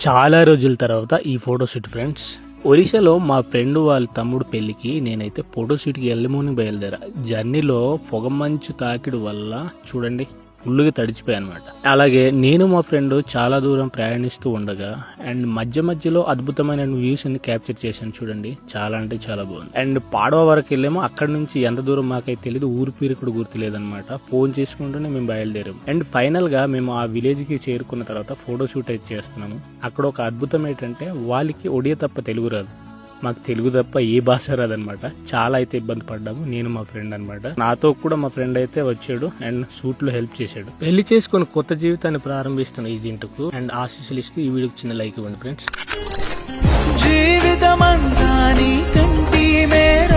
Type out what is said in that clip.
చాలా రోజుల తర్వాత ఈ ఫోటోషూట్ ఫ్రెండ్స్. ఒరిస్సాలో మా ఫ్రెండ్ వాళ్ళ తమ్ముడు పెళ్లికి నేనైతే ఫోటోషూట్కి వెళ్ళమని బయలుదేరా. జర్నీలో పొగమంచు తాకిడి వల్ల చూడండి ఫుల్గా తడిచిపోయాయి అనమాట. అలాగే నేను మా ఫ్రెండ్ చాలా దూరం ప్రయాణిస్తూ ఉండగా అండ్ మధ్యలో అద్భుతమైన వ్యూస్ ని క్యాప్చర్ చేశాను చూడండి. చాలా అంటే చాలా బాగుంది. అండ్ పాడవ వరకు వెళ్ళాము. అక్కడ నుంచి ఎంత దూరం మాకైతే తెలియదు, ఊరి పేరు కూడా గుర్తులేదనమాట. ఫోన్ చేసుకుంటూనే మేము బయలుదేరాము. అండ్ ఫైనల్ గా మేము ఆ విలేజ్ కి చేరుకున్న తర్వాత ఫోటోషూట్ అయితే చేస్తున్నాము. అక్కడ ఒక అద్భుతం ఏంటంటే వాళ్ళకి ఒడియా తప్ప తెలుగు రాదు, మాకు తెలుగు తప్ప ఏ భాష రాదనమాట. చాలా అయితే ఇబ్బంది పడ్డాము నేను మా ఫ్రెండ్ అనమాట. నాతో కూడా మా ఫ్రెండ్ అయితే వచ్చాడు అండ్ షూట్ లో హెల్ప్ చేశాడు. పెళ్లి చేసుకుని కొత్త జీవితాన్ని ప్రారంభిస్తున్న ఈ జంటకు అండ్ ఆశీస్సులు ఇస్తూ ఈ వీడియోకి చిన్న లైక్ ఇవ్వండి ఫ్రెండ్స్. జీవితమంతా నీ కంటి మేర